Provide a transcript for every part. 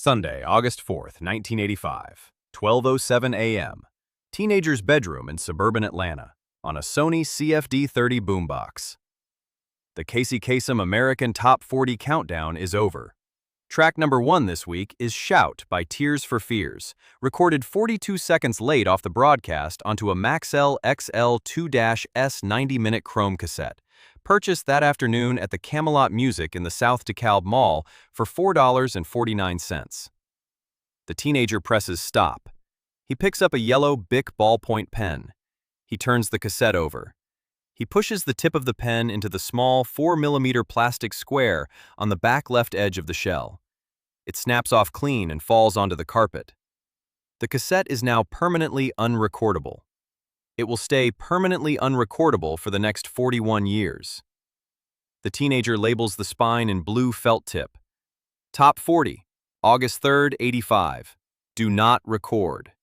Sunday, August 4th, 1985, 12:07 a.m. Teenager's bedroom in suburban Atlanta on a Sony CFD-30 boombox. The Casey Kasem American Top 40 Countdown is over. Track number 1 this week is Shout by Tears for Fears, recorded 42 seconds late off the broadcast onto a Maxell XL2-S 90-minute chrome cassette, purchased that afternoon at the Camelot Music in the South DeKalb Mall for $4.49. The teenager presses stop. He picks up a yellow Bic ballpoint pen. He turns the cassette over. He pushes the tip of the pen into the small 4mm plastic square on the back left edge of the shell. It snaps off clean and falls onto the carpet. The cassette is now permanently unrecordable. It will stay permanently unrecordable for the next 41 years. The teenager labels the spine in blue felt tip. Top 40, August 3rd, 85. Do not record.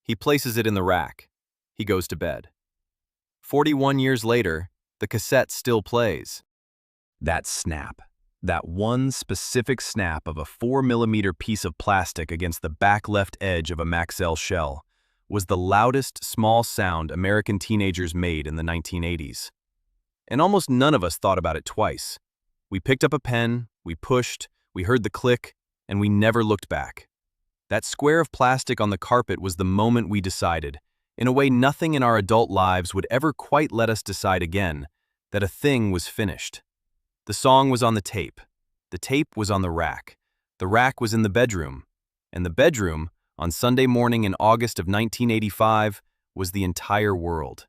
He places it in the rack. He goes to bed. 41 years later, the cassette still plays. That snap, that one specific snap of a 4mm piece of plastic against the back left edge of a Maxell shell, was the loudest small sound American teenagers made in the 1980s. And almost none of us thought about it twice. We picked up a pen, we pushed, we heard the click, and we never looked back. That square of plastic on the carpet was the moment we decided, in a way nothing in our adult lives would ever quite let us decide again, that a thing was finished. The song was on the tape was on the rack was in the bedroom, and the bedroom, on Sunday morning in August of 1985, was the entire world.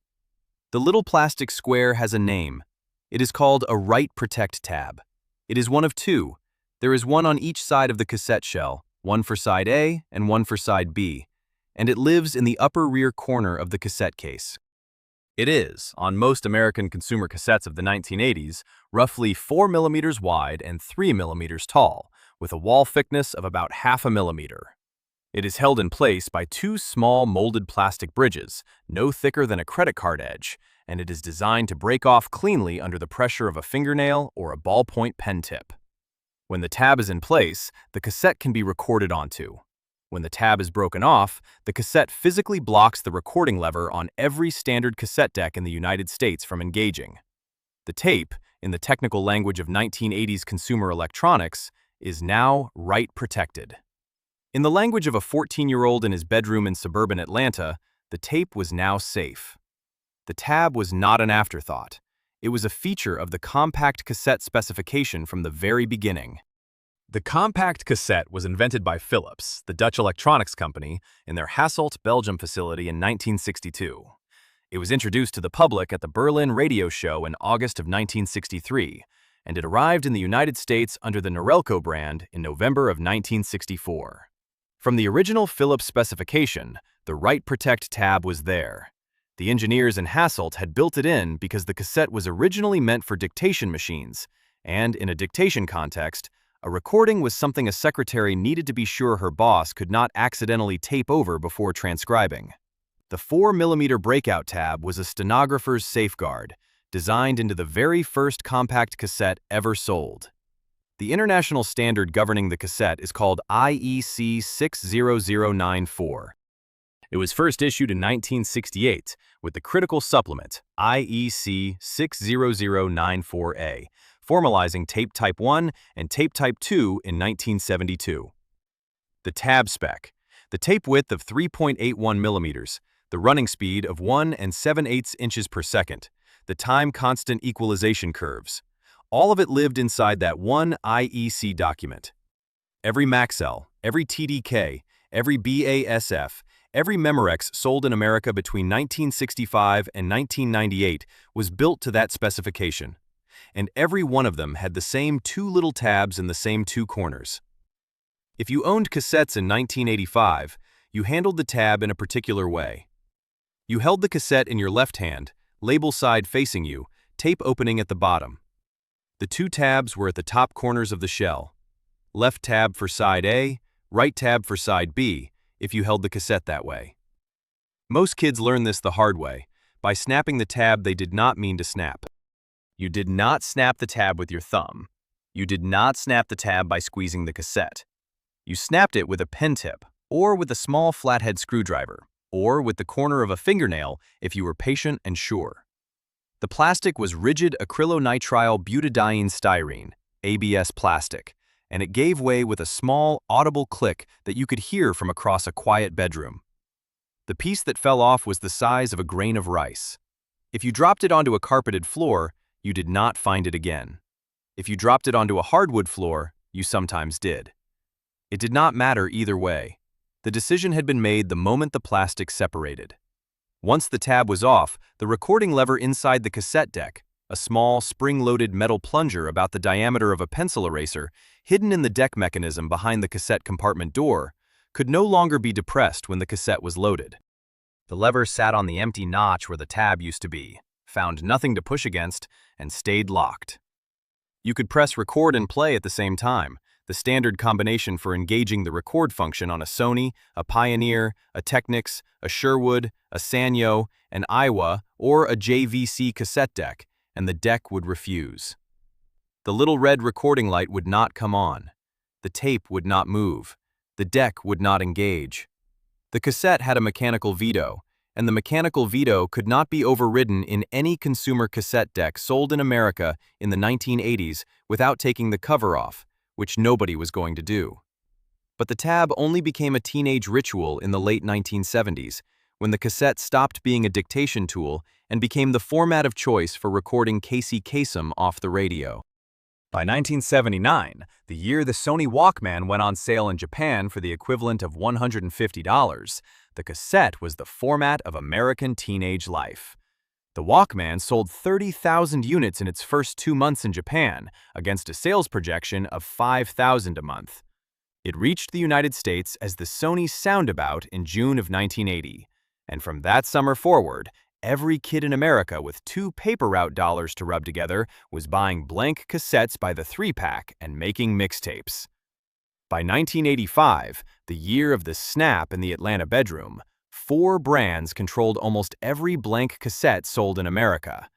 The little plastic square has a name. It is called a Write Protect tab. It is one of two. There is one on each side of the cassette shell, one for side A and one for side B, and it lives in the upper rear corner of the cassette case. It is, on most American consumer cassettes of the 1980s, roughly 4mm wide and 3mm tall, with a wall thickness of about 0.5 millimeter. It is held in place by two small molded plastic bridges, no thicker than a credit card edge, and it is designed to break off cleanly under the pressure of a fingernail or a ballpoint pen tip. When the tab is in place, the cassette can be recorded onto. When the tab is broken off, the cassette physically blocks the recording lever on every standard cassette deck in the United States from engaging. The tape, in the technical language of 1980s consumer electronics, is now write protected. In the language of a 14-year-old in his bedroom in suburban Atlanta, the tape was now safe. The tab was not an afterthought. It was a feature of the compact cassette specification from the very beginning. The compact cassette was invented by Philips, the Dutch electronics company, in their Hasselt, Belgium facility in 1962. It was introduced to the public at the Berlin Radio Show in August of 1963, and it arrived in the United States under the Norelco brand in November of 1964. From the original Philips specification, the Write Protect tab was there. The engineers in Hasselt had built it in because the cassette was originally meant for dictation machines, and in a dictation context, a recording was something a secretary needed to be sure her boss could not accidentally tape over before transcribing. The 4mm breakout tab was a stenographer's safeguard, designed into the very first compact cassette ever sold. The international standard governing the cassette is called IEC 60094. It was first issued in 1968 with the critical supplement IEC 60094A, formalizing tape type 1 and tape type 2 in 1972. The tab spec: the tape width of 3.81 millimeters, the running speed of 1 7/8 inches per second, the time constant equalization curves. All of it lived inside that one IEC document. Every Maxell, every TDK, every BASF, every Memorex sold in America between 1965 and 1998 was built to that specification. And every one of them had the same two little tabs in the same two corners. If you owned cassettes in 1985, you handled the tab in a particular way. You held the cassette in your left hand, label side facing you, tape opening at the bottom. The two tabs were at the top corners of the shell. Left tab for side A, right tab for side B, if you held the cassette that way. Most kids learn this the hard way, by snapping the tab they did not mean to snap. You did not snap the tab with your thumb. You did not snap the tab by squeezing the cassette. You snapped it with a pen tip, or with a small flathead screwdriver, or with the corner of a fingernail if you were patient and sure. The plastic was rigid acrylonitrile butadiene styrene, ABS plastic, and it gave way with a small, audible click that you could hear from across a quiet bedroom. The piece that fell off was the size of a grain of rice. If you dropped it onto a carpeted floor, you did not find it again. If you dropped it onto a hardwood floor, you sometimes did. It did not matter either way. The decision had been made the moment the plastic separated. Once the tab was off, the recording lever inside the cassette deck, a small, spring-loaded metal plunger about the diameter of a pencil eraser, hidden in the deck mechanism behind the cassette compartment door, could no longer be depressed when the cassette was loaded. The lever sat on the empty notch where the tab used to be, found nothing to push against, and stayed locked. You could press record and play at the same time, the standard combination for engaging the record function on a Sony, a Pioneer, a Technics, a Sherwood, a Sanyo, an Iowa, or a JVC cassette deck, and the deck would refuse. The little red recording light would not come on. The tape would not move. The deck would not engage. The cassette had a mechanical veto, and the mechanical veto could not be overridden in any consumer cassette deck sold in America in the 1980s without taking the cover off, which nobody was going to do. But the tab only became a teenage ritual in the late 1970s, when the cassette stopped being a dictation tool and became the format of choice for recording Casey Kasem off the radio. By 1979, the year the Sony Walkman went on sale in Japan for the equivalent of $150, the cassette was the format of American teenage life. The Walkman sold 30,000 units in its first 2 months in Japan, against a sales projection of 5,000 a month. It reached the United States as the Sony Soundabout in June of 1980, and from that summer forward, every kid in America with 2 paper route dollars to rub together was buying blank cassettes by the 3-pack and making mixtapes. By 1985, the year of the snap in the Atlanta bedroom, 4 brands controlled almost every blank cassette sold in America.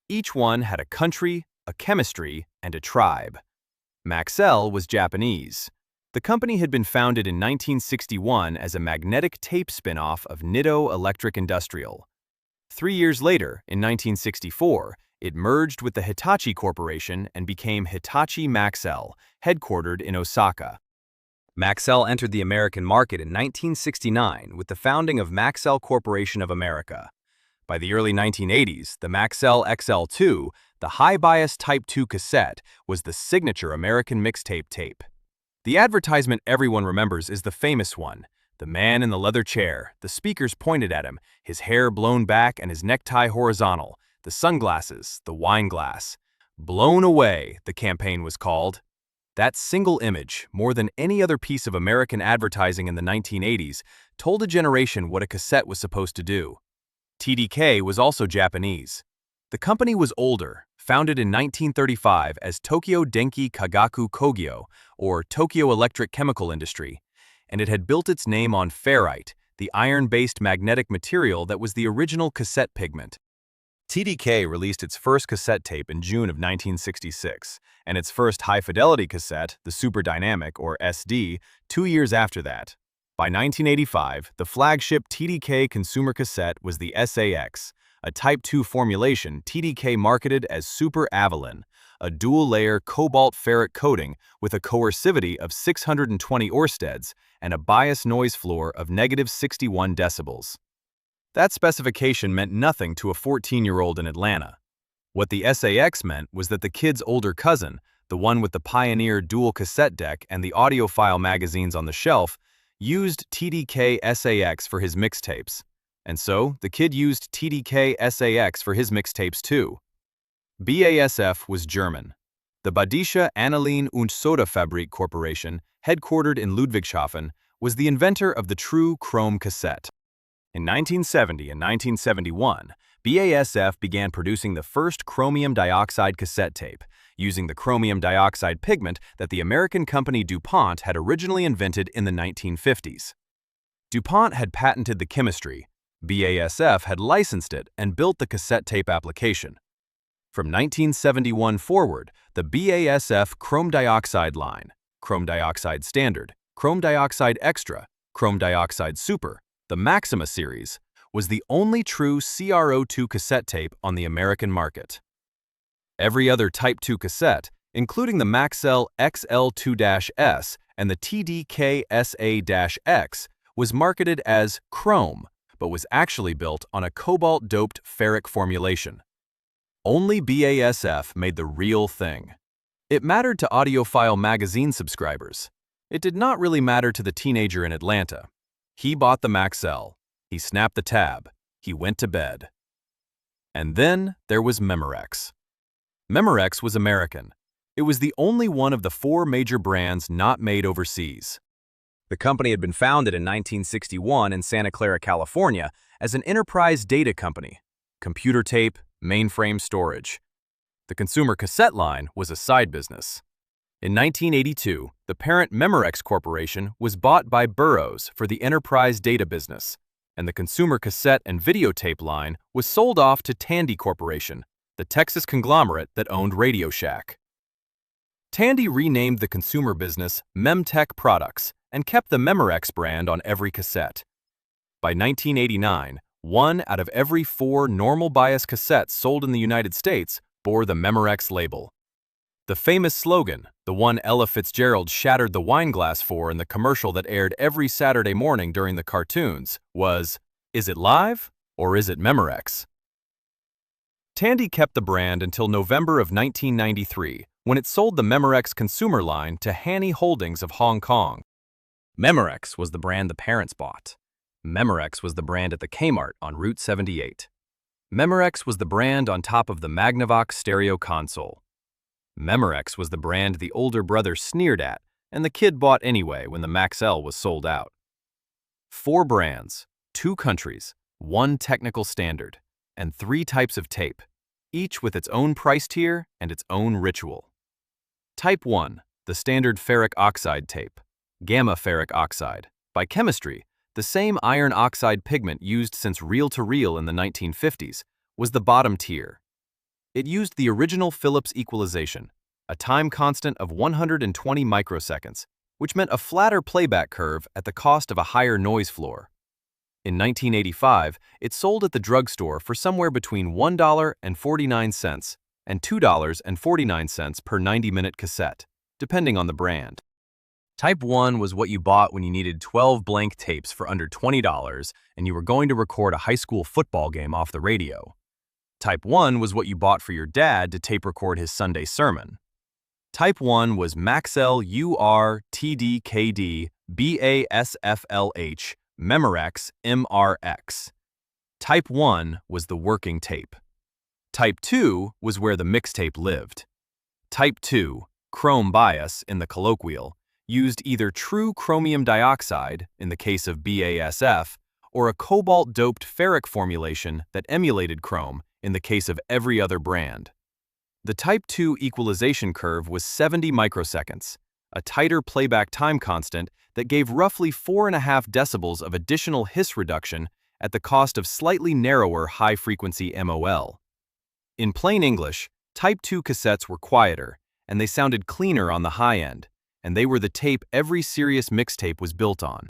Each one had a country, a chemistry, and a tribe. Maxell was Japanese. The company had been founded in 1961 as a magnetic tape spin-off of Nitto Electric Industrial. 3 years later, in 1964, it merged with the Hitachi Corporation and became Hitachi Maxell, headquartered in Osaka. Maxell entered the American market in 1969 with the founding of Maxell Corporation of America. By the early 1980s, the Maxell XL2, the high-bias Type 2 cassette, was the signature American mixtape tape. The advertisement everyone remembers is the famous one. The man in the leather chair, the speakers pointed at him, his hair blown back and his necktie horizontal, the sunglasses, the wine glass. Blown Away, the campaign was called. That single image, more than any other piece of American advertising in the 1980s, told a generation what a cassette was supposed to do. TDK was also Japanese. The company was older, founded in 1935 as Tokyo Denki Kagaku Kogyo, or Tokyo Electric Chemical Industry, and it had built its name on ferrite, the iron-based magnetic material that was the original cassette pigment. TDK released its first cassette tape in June of 1966, and its first high-fidelity cassette, the Super Dynamic, or SD, 2 years after that. By 1985, the flagship TDK consumer cassette was the SAX, a Type 2 formulation TDK marketed as Super Avalon, a dual-layer cobalt-ferric coating with a coercivity of 620 Orsteds and a bias noise floor of -61 decibels. That specification meant nothing to a 14-year-old in Atlanta. What the SAX meant was that the kid's older cousin, the one with the Pioneer dual cassette deck and the audiophile magazines on the shelf, used TDK SAX for his mixtapes. And so, the kid used TDK SAX for his mixtapes too. BASF was German. The Badische Anilin- und Soda-Fabrik Corporation, headquartered in Ludwigshafen, was the inventor of the true chrome cassette. In 1970 and 1971, BASF began producing the first chromium dioxide cassette tape, using the chromium dioxide pigment that the American company DuPont had originally invented in the 1950s. DuPont had patented the chemistry, BASF had licensed it and built the cassette tape application. From 1971 forward, the BASF chrome dioxide line, chrome dioxide standard, Chrome Dioxide Extra, Chrome Dioxide Super, the Maxima series, was the only true CRO2 cassette tape on the American market. Every other Type 2 cassette, including the Maxell XL2-S and the TDK SA-X, was marketed as Chrome, but was actually built on a cobalt-doped ferric formulation. Only BASF made the real thing. It mattered to audiophile magazine subscribers. It did not really matter to the teenager in Atlanta. He bought the Maxell. He snapped the tab. He went to bed. And then there was Memorex. Memorex was American. It was the only one of the 4 major brands not made overseas. The company had been founded in 1961 in Santa Clara, California, as an enterprise data company, computer tape, mainframe storage. The consumer cassette line was a side business. In 1982, the parent Memorex Corporation was bought by Burroughs for the enterprise data business, and the consumer cassette and videotape line was sold off to Tandy Corporation, the Texas conglomerate that owned Radio Shack. Tandy renamed the consumer business Memtech Products and kept the Memorex brand on every cassette. By 1989, 1 out of every 4 normal bias cassettes sold in the United States bore the Memorex label. The famous slogan, the one Ella Fitzgerald shattered the wine glass for in the commercial that aired every Saturday morning during the cartoons, was, "Is it live or is it Memorex?" Tandy kept the brand until November of 1993, when it sold the Memorex consumer line to Hanny Holdings of Hong Kong. Memorex was the brand the parents bought. Memorex was the brand at the Kmart on Route 78. Memorex was the brand on top of the Magnavox stereo console. Memorex was the brand the older brother sneered at, and the kid bought anyway when the Maxell was sold out. 4 brands, 2 countries, 1 technical standard, and 3 types of tape, each with its own price tier and its own ritual. Type 1, the standard ferric oxide tape, gamma ferric oxide. By chemistry, the same iron oxide pigment used since reel-to-reel in the 1950s was the bottom tier. It used the original Phillips equalization, a time constant of 120 microseconds, which meant a flatter playback curve at the cost of a higher noise floor. In 1985, it sold at the drugstore for somewhere between $1.49 and $2.49 per 90-minute cassette, depending on the brand. Type 1 was what you bought when you needed 12 blank tapes for under $20 and you were going to record a high school football game off the radio. Type 1 was what you bought for your dad to tape record his Sunday sermon. Type 1 was Maxell UR TDKD BASFLH Memorex MRX. Type 1 was the working tape. Type 2 was where the mixtape lived. Type 2, chrome bias in the colloquial, used either true chromium dioxide, in the case of BASF, or a cobalt-doped ferric formulation that emulated chrome, in the case of every other brand. The Type 2 equalization curve was 70 microseconds, a tighter playback time constant that gave roughly 4.5 decibels of additional hiss reduction at the cost of slightly narrower high-frequency MOL. In plain English, Type 2 cassettes were quieter, and they sounded cleaner on the high end, and they were the tape every serious mixtape was built on.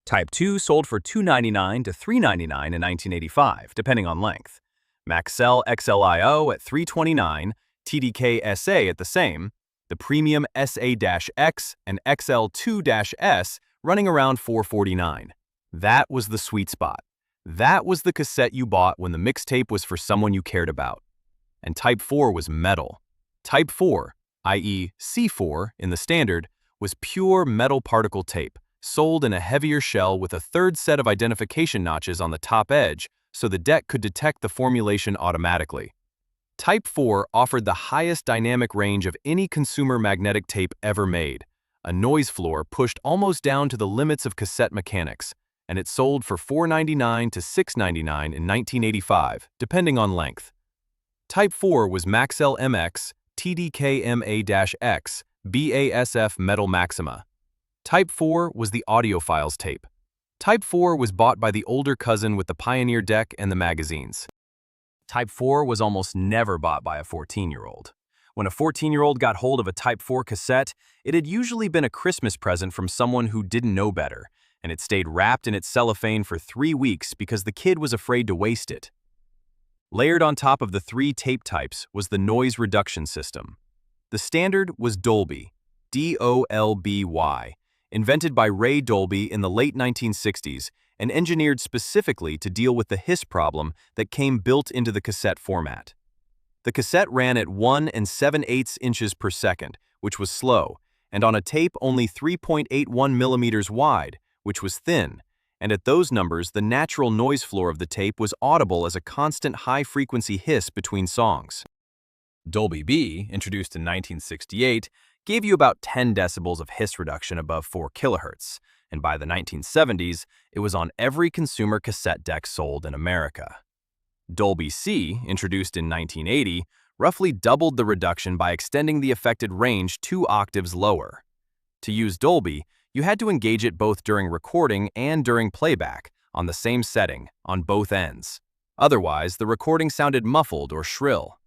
Type 2 sold for $2.99 to $3.99 in 1985, depending on length. Maxell XLIO at $3.29, TDK SA at the same, the premium SA-X and XL2-S running around $4.49. That was the sweet spot. That was the cassette you bought when the mixtape was for someone you cared about. And Type 4 was metal. Type 4, i.e. C4 in the standard, was pure metal particle tape, sold in a heavier shell with a third set of identification notches on the top edge so the deck could detect the formulation automatically. Type 4 offered the highest dynamic range of any consumer magnetic tape ever made, a noise floor pushed almost down to the limits of cassette mechanics, and it sold for $4.99 to $6.99 in 1985, depending on length. Type 4 was Maxell MX, TDK MA-X, BASF Metal Maxima. Type 4 was the audiophiles tape. Type 4 was bought by the older cousin with the Pioneer deck and the magazines. Type 4 was almost never bought by a 14-year-old. When a 14-year-old got hold of a Type 4 cassette, it had usually been a Christmas present from someone who didn't know better, and it stayed wrapped in its cellophane for 3 weeks because the kid was afraid to waste it. Layered on top of the 3 tape types was the noise reduction system. The standard was Dolby, D-O-L-B-Y, invented by Ray Dolby in the late 1960s and engineered specifically to deal with the hiss problem that came built into the cassette format. The cassette ran at 1 7/8 inches per second, which was slow, and on a tape only 3.81 millimeters wide, which was thin, and at those numbers the natural noise floor of the tape was audible as a constant high-frequency hiss between songs. Dolby B, introduced in 1968, gave you about 10 decibels of hiss reduction above 4 kilohertz, and by the 1970s, it was on every consumer cassette deck sold in America. Dolby C, introduced in 1980, roughly doubled the reduction by extending the affected range 2 octaves lower. To use Dolby, you had to engage it both during recording and during playback, on the same setting, on both ends. Otherwise, the recording sounded muffled or shrill.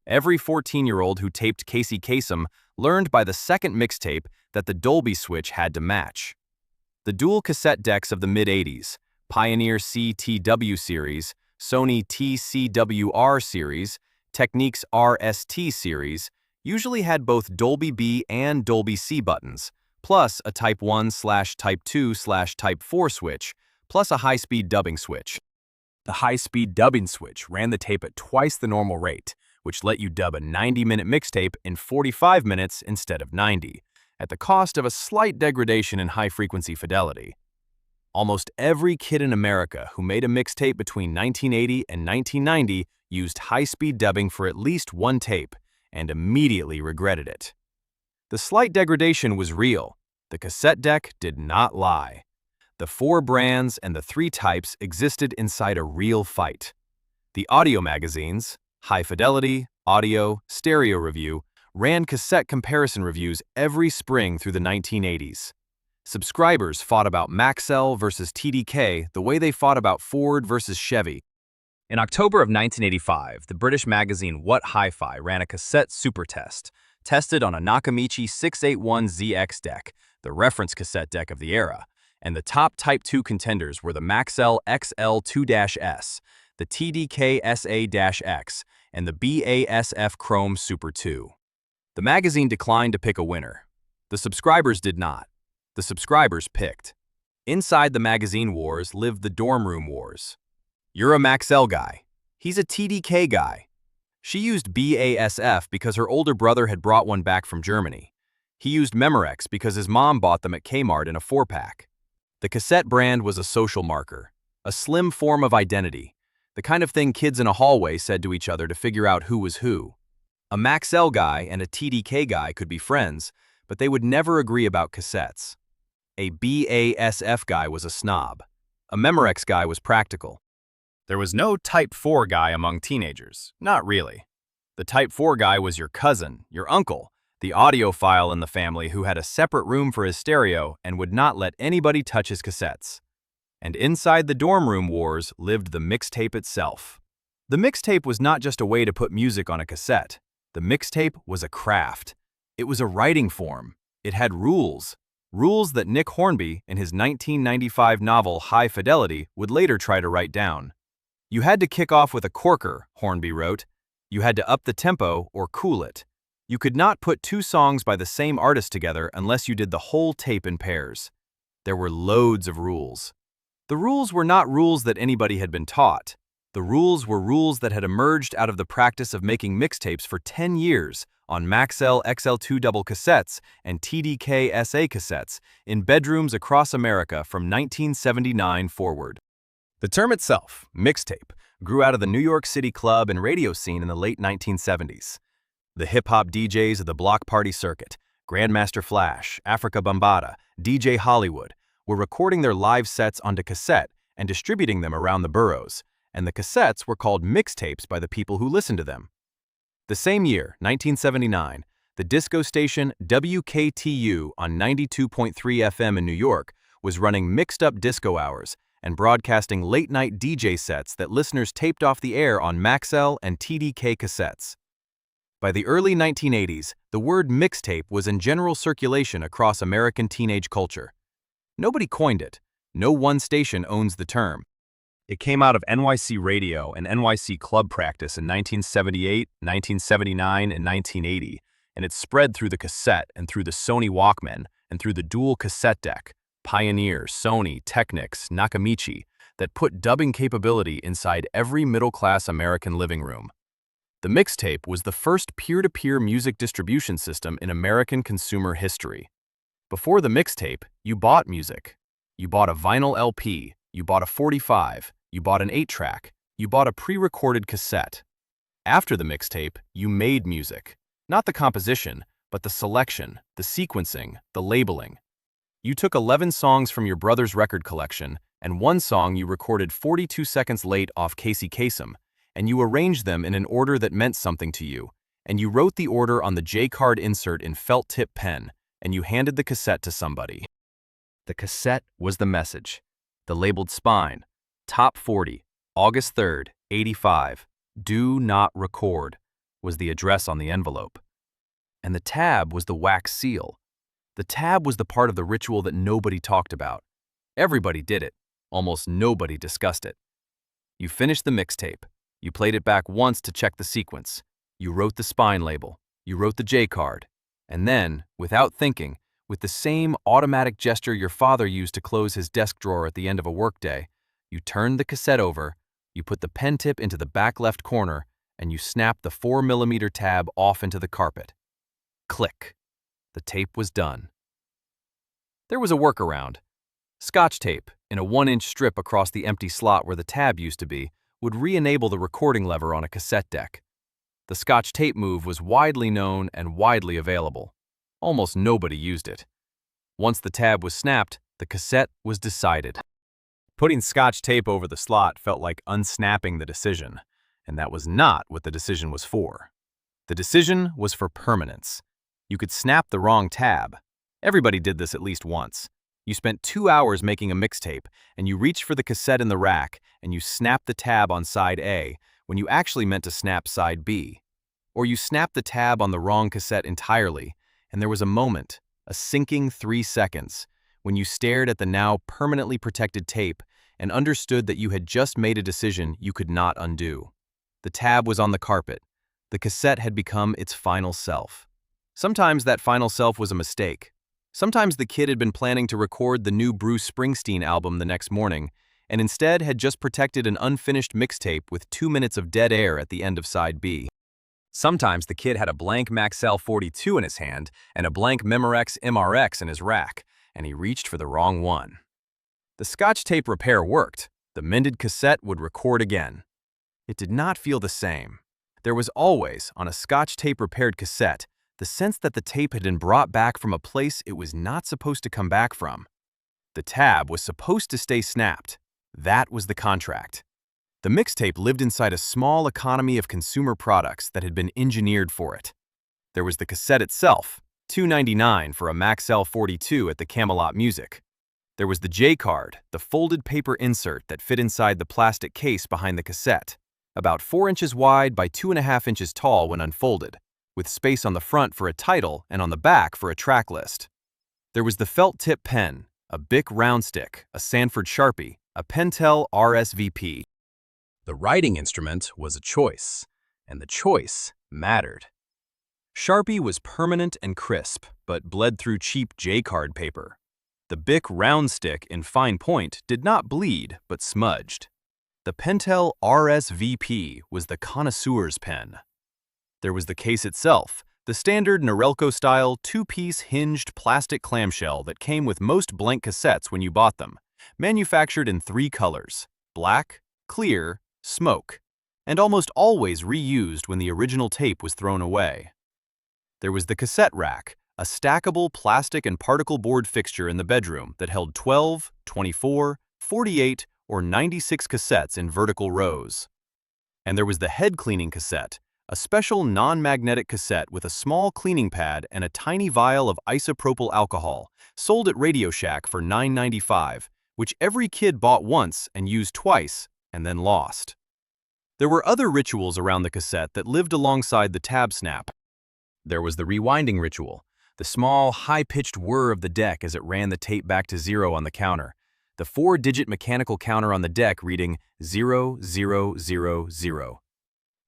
Every 14-year-old who taped Casey Kasem learned by the second mixtape that the Dolby switch had to match. The dual cassette decks of the mid-80s, Pioneer CTW series, Sony TCWR series, Technics RST series, usually had both Dolby B and Dolby C buttons, plus a Type 1/Type 2/Type 4 switch, plus a high-speed dubbing switch. The high-speed dubbing switch ran the tape at twice the normal rate, which let you dub a 90-minute mixtape in 45 minutes instead of 90, at the cost of a slight degradation in high-frequency fidelity. Almost every kid in America who made a mixtape between 1980 and 1990 used high-speed dubbing for at least one tape, and immediately regretted it. The slight degradation was real. The cassette deck did not lie. The 4 brands and the 3 types existed inside a real fight. The audio magazines, High Fidelity, Audio, Stereo Review, ran cassette comparison reviews every spring through the 1980s. Subscribers fought about Maxell versus TDK the way they fought about Ford versus Chevy. In October of 1985, the British magazine What Hi-Fi ran a cassette super test, tested on a Nakamichi 681ZX deck, the reference cassette deck of the era, and the top Type 2 contenders were the Maxell XL2-S, the TDK SA-X, and the BASF Chrome Super 2. The magazine declined to pick a winner. The subscribers did not. The subscribers picked. Inside the magazine wars lived the dorm room wars. You're a Maxell guy. He's a TDK guy. She used BASF because her older brother had brought one back from Germany. He used Memorex because his mom bought them at Kmart in a 4-pack. The cassette brand was a social marker, a slim form of identity, the kind of thing kids in a hallway said to each other to figure out who was who. A Maxell guy and a TDK guy could be friends, but they would never agree about cassettes. A BASF guy was a snob. A Memorex guy was practical. There was no Type 4 guy among teenagers, not really. The Type 4 guy was your cousin, your uncle, the audiophile in the family who had a separate room for his stereo and would not let anybody touch his cassettes. And inside the dorm room wars lived the mixtape itself. The mixtape was not just a way to put music on a cassette. The mixtape was a craft. It was a writing form. It had rules. Rules that Nick Hornby, in his 1995 novel High Fidelity, would later try to write down. You had to kick off with a corker, Hornby wrote. You had to up the tempo or cool it. You could not put 2 songs by the same artist together unless you did the whole tape in pairs. There were loads of rules. The rules were not rules that anybody had been taught. The rules were rules that had emerged out of the practice of making mixtapes for 10 years on Maxell XL2 double cassettes and TDK SA cassettes in bedrooms across America from 1979 forward. The term itself, mixtape, grew out of the New York City club and radio scene in the late 1970s. The hip-hop DJs of the block party circuit, Grandmaster Flash, Africa Bambaataa, DJ Hollywood, were recording their live sets onto cassette and distributing them around the boroughs, and the cassettes were called mixtapes by the people who listened to them. The same year, 1979, the disco station WKTU on 92.3 FM in New York was running mixed-up disco hours and broadcasting late-night DJ sets that listeners taped off the air on Maxell and TDK cassettes. By the early 1980s, the word mixtape was in general circulation across American teenage culture. Nobody coined it. No one station owns the term. It came out of NYC radio and NYC club practice in 1978, 1979, and 1980, and it spread through the cassette and through the Sony Walkman and through the dual cassette deck, Pioneer, Sony, Technics, Nakamichi, that put dubbing capability inside every middle-class American living room. The mixtape was the first peer-to-peer music distribution system in American consumer history. Before the mixtape, you bought music. You bought a vinyl LP, you bought a 45, you bought an 8-track, you bought a pre-recorded cassette. After the mixtape, you made music. Not the composition, but the selection, the sequencing, the labeling. You took 11 songs from your brother's record collection, and one song you recorded 42 seconds late off Cassette, and you arranged them in an order that meant something to you, and you wrote the order on the J-card insert in felt-tip pen, and you handed the cassette to somebody. The cassette was the message. The labeled spine, Top 40, August 3rd, 85, Do Not Record, was the address on the envelope. And the tab was the wax seal. The tab was the part of the ritual that nobody talked about. Everybody did it. Almost nobody discussed it. You finished the mixtape. You played it back once to check the sequence. You wrote the spine label. You wrote the J-card. And then, without thinking, with the same automatic gesture your father used to close his desk drawer at the end of a workday, you turned the cassette over, you put the pen tip into the back left corner, and you snapped the 4mm tab off into the carpet. Click. The tape was done. There was a workaround. Scotch tape, in a 1-inch strip across the empty slot where the tab used to be, would re-enable the recording lever on a cassette deck. The Scotch tape move was widely known and widely available. Almost nobody used it. Once the tab was snapped, the cassette was decided. Putting Scotch tape over the slot felt like unsnapping the decision, and that was not what the decision was for. The decision was for permanence. You could snap the wrong tab. Everybody did this at least once. You spent 2 hours making a mixtape, and you reached for the cassette in the rack, and you snapped the tab on side A when you actually meant to snap side B. Or you snapped the tab on the wrong cassette entirely, and there was a moment, a sinking 3 seconds, when you stared at the now permanently protected tape and understood that you had just made a decision you could not undo. The tab was on the carpet. The cassette had become its final self. Sometimes that final self was a mistake. Sometimes the kid had been planning to record the new Bruce Springsteen album the next morning, and instead had just protected an unfinished mixtape with 2 minutes of dead air at the end of side B. Sometimes the kid had a blank Maxell 42 in his hand and a blank Memorex MRX in his rack, and he reached for the wrong one. The Scotch tape repair worked. The mended cassette would record again. It did not feel the same. There was always, on a Scotch tape repaired cassette, the sense that the tape had been brought back from a place it was not supposed to come back from. The tab was supposed to stay snapped. That was the contract. The mixtape lived inside a small economy of consumer products that had been engineered for it. There was the cassette itself, $2.99 for a Maxell 42 at the Camelot Music. There was the J-card, the folded paper insert that fit inside the plastic case behind the cassette, about 4 inches wide by 2.5 inches tall when unfolded, with space on the front for a title and on the back for a track list. There was the felt tip pen, a Bic round stick, a Sanford Sharpie, a Pentel RSVP. The writing instrument was a choice, and the choice mattered. Sharpie was permanent and crisp, but bled through cheap J-card paper. The Bic round stick in fine point did not bleed, but smudged. The Pentel RSVP was the connoisseur's pen. There was the case itself, the standard Norelco-style 2-piece hinged plastic clamshell that came with most blank cassettes when you bought them, manufactured in 3 colors, black, clear, smoke, and almost always reused when the original tape was thrown away. There was the cassette rack, a stackable plastic and particle board fixture in the bedroom that held 12, 24, 48, or 96 cassettes in vertical rows. And there was the head cleaning cassette, a special non-magnetic cassette with a small cleaning pad and a tiny vial of isopropyl alcohol, sold at Radio Shack for $9.95, which every kid bought once and used twice, and then lost. There were other rituals around the cassette that lived alongside the tab snap. There was the rewinding ritual, the small, high-pitched whir of the deck as it ran the tape back to 0 on the counter, the 4-digit mechanical counter on the deck reading 0, 0, 0, 0.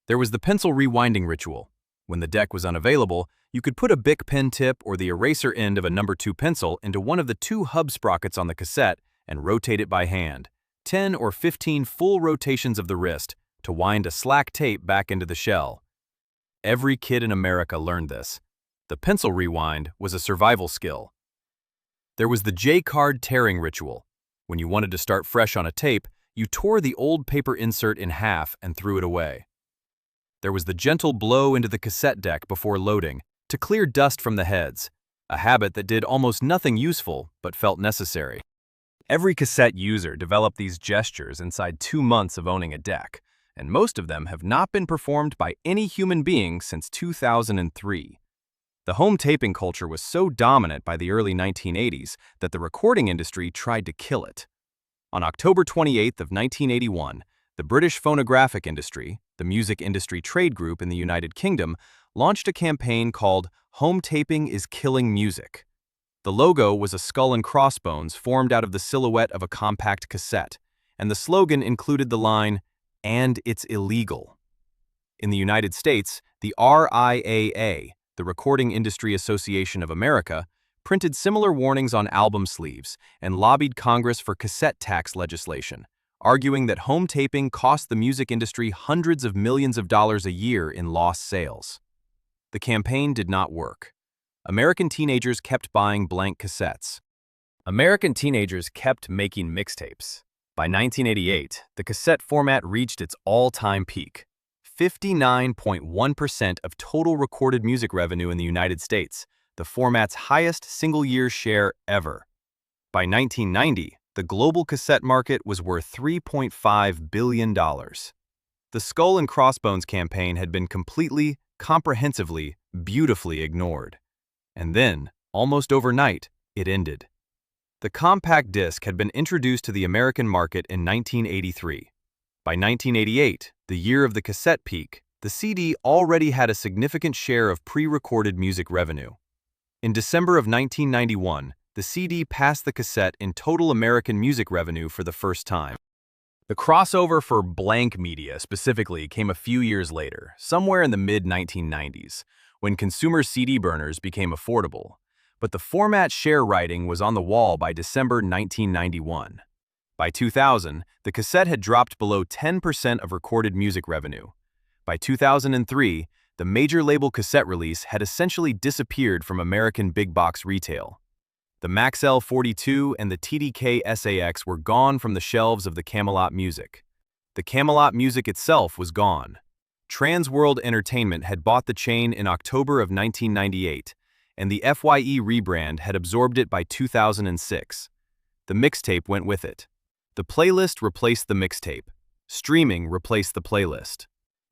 There was the pencil rewinding ritual. When the deck was unavailable, you could put a Bic pen tip or the eraser end of a number 2 pencil into one of the 2 hub sprockets on the cassette and rotate it by hand, 10 or 15 full rotations of the wrist, to wind a slack tape back into the shell. Every kid in America learned this. The pencil rewind was a survival skill. There was the J-card tearing ritual. When you wanted to start fresh on a tape, you tore the old paper insert in half and threw it away. There was the gentle blow into the cassette deck before loading, to clear dust from the heads, a habit that did almost nothing useful but felt necessary. Every cassette user developed these gestures inside 2 months of owning a deck, and most of them have not been performed by any human being since 2003. The home taping culture was so dominant by the early 1980s that the recording industry tried to kill it. On October 28th of 1981, the British phonographic industry, the music industry trade group in the United Kingdom, launched a campaign called Home Taping is Killing Music. The logo was a skull and crossbones formed out of the silhouette of a compact cassette, and the slogan included the line, "And it's illegal." In the United States, the RIAA, the Recording Industry Association of America, printed similar warnings on album sleeves and lobbied Congress for cassette tax legislation, arguing that home taping cost the music industry hundreds of millions of dollars a year in lost sales. The campaign did not work. American teenagers kept buying blank cassettes. American teenagers kept making mixtapes. By 1988, the cassette format reached its all-time peak, 59.1% of total recorded music revenue in the United States, the format's highest single-year share ever. By 1990, the global cassette market was worth $3.5 billion. The Skull and Crossbones campaign had been completely, comprehensively, beautifully ignored. And then, almost overnight, it ended. The compact disc had been introduced to the American market in 1983. By 1988, the year of the cassette peak, the CD already had a significant share of pre-recorded music revenue. In December of 1991, the CD passed the cassette in total American music revenue for the first time. The crossover for blank media specifically came a few years later, somewhere in the mid-1990s, when consumer CD burners became affordable. But the format share writing was on the wall by December 1991. By 2000, the cassette had dropped below 10% of recorded music revenue. By 2003, the major label cassette release had essentially disappeared from American big box retail. The Maxell 42 and the TDK SAX were gone from the shelves of the Camelot Music. The Camelot Music itself was gone. Trans World Entertainment had bought the chain in October of 1998, and the FYE rebrand had absorbed it by 2006. The mixtape went with it. The playlist replaced the mixtape. Streaming replaced the playlist.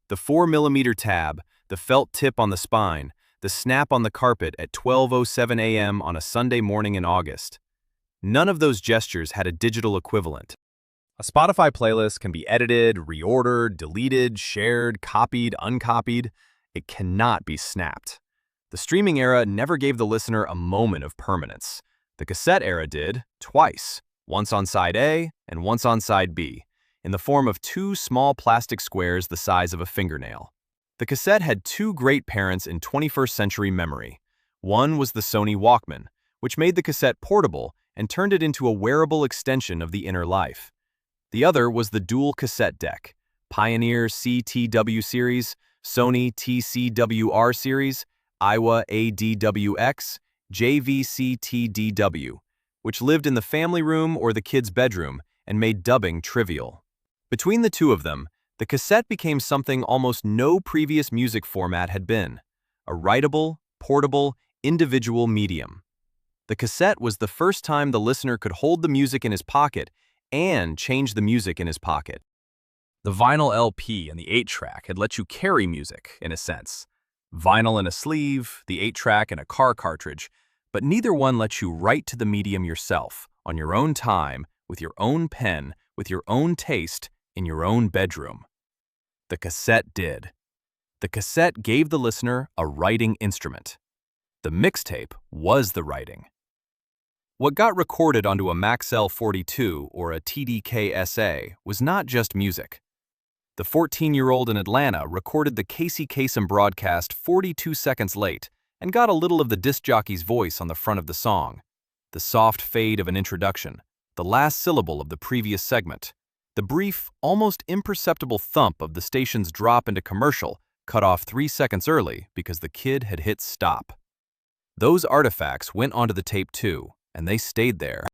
The 4mm tab, the felt tip on the spine, the snap on the carpet at 12:07 a.m. on a Sunday morning in August. None of those gestures had a digital equivalent. A Spotify playlist can be edited, reordered, deleted, shared, copied, uncopied. It cannot be snapped. The streaming era never gave the listener a moment of permanence. The cassette era did, twice, once on side A and once on side B, in the form of 2 small plastic squares the size of a fingernail. The cassette had 2 great parents in 21st century memory. One was the Sony Walkman, which made the cassette portable and turned it into a wearable extension of the inner life. The other was the dual cassette deck, Pioneer CTW series, Sony TCWR series, Iowa ADWX, JVC-TDW, which lived in the family room or the kid's bedroom and made dubbing trivial. Between the two of them, the cassette became something almost no previous music format had been, a writable, portable, individual medium. The cassette was the first time the listener could hold the music in his pocket and change the music in his pocket. The vinyl LP and the 8-track had let you carry music, in a sense. Vinyl in a sleeve, the 8-track in a car cartridge, but neither one lets you write to the medium yourself, on your own time, with your own pen, with your own taste, in your own bedroom. The cassette did. The cassette gave the listener a writing instrument. The mixtape was the writing. What got recorded onto a Maxell 42 or a TDK SA was not just music. The 14-year-old in Atlanta recorded the Cassette broadcast 42 seconds late and got a little of the disc jockey's voice on the front of the song, the soft fade of an introduction, the last syllable of the previous segment, the brief, almost imperceptible thump of the station's drop into commercial cut off 3 seconds early because the kid had hit stop. Those artifacts went onto the tape too, and they stayed there.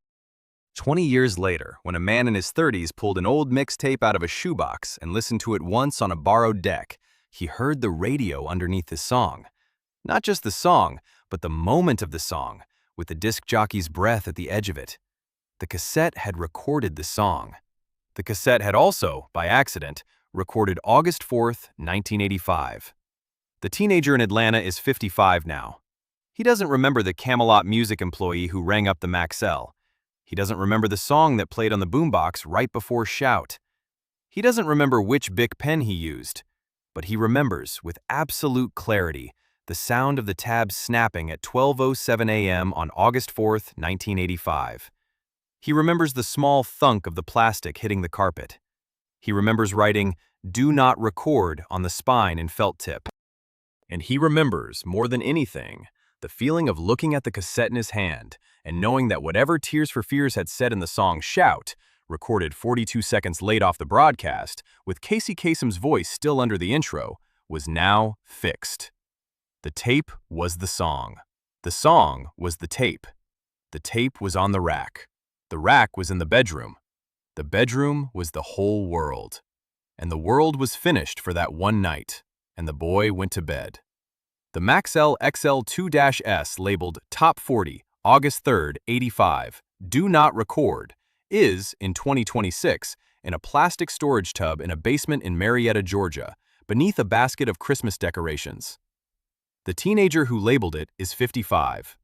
20 years later, when a man in his 30s pulled an old mixtape out of a shoebox and listened to it once on a borrowed deck, he heard the radio underneath his song. Not just the song, but the moment of the song, with the disc jockey's breath at the edge of it. The cassette had recorded the song. The cassette had also, by accident, recorded August 4th, 1985. The teenager in Atlanta is 55 now. He doesn't remember the Camelot music employee who rang up the Maxell. He doesn't remember the song that played on the boombox right before Shout. He doesn't remember which Bic pen he used, but he remembers with absolute clarity the sound of the tab snapping at 12:07 a.m. on August 4th, 1985. He remembers the small thunk of the plastic hitting the carpet. He remembers writing, "Do not record" on the spine in felt tip. And he remembers, more than anything, the feeling of looking at the cassette in his hand and knowing that whatever Tears for Fears had said in the song Shout, recorded 42 seconds late off the broadcast, with Casey Kasem's voice still under the intro, was now fixed. The tape was the song. The song was the tape. The tape was on the rack. The rack was in the bedroom. The bedroom was the whole world. And the world was finished for that one night, and the boy went to bed. The Maxell XL2-S labeled Top 40, August 3rd, 85, Do Not Record, is, in 2026, in a plastic storage tub in a basement in Marietta, Georgia, beneath a basket of Christmas decorations. The teenager who labeled it is 55.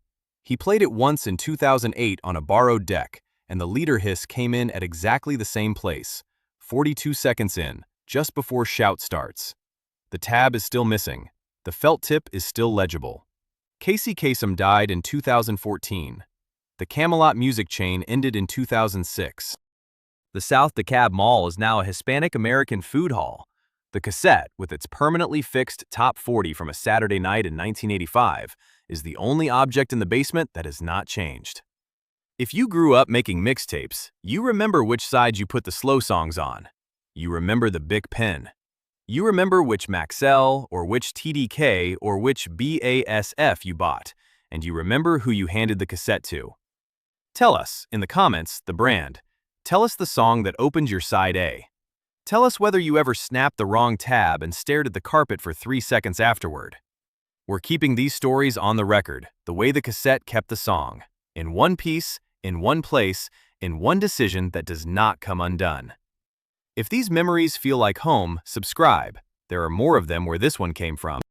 He played it once in 2008 on a borrowed deck, and the leader hiss came in at exactly the same place, 42 seconds in, just before Shout starts. The tab is still missing. The felt tip is still legible. Casey Kasem died in 2014. The Camelot music chain ended in 2006. The South DeKalb Mall is now a Hispanic-American food hall. The cassette, with its permanently fixed top 40 from a Saturday night in 1985, is the only object in the basement that has not changed. If you grew up making mixtapes, you remember which side you put the slow songs on. You remember the Bic pen. You remember which Maxell or which TDK or which BASF you bought, and you remember who you handed the cassette to. Tell us, in the comments, the brand. Tell us the song that opened your side A. Tell us whether you ever snapped the wrong tab and stared at the carpet for 3 seconds afterward. We're keeping these stories on the record, the way the cassette kept the song. In one piece, in one place, in one decision that does not come undone. If these memories feel like home, subscribe. There are more of them where this one came from.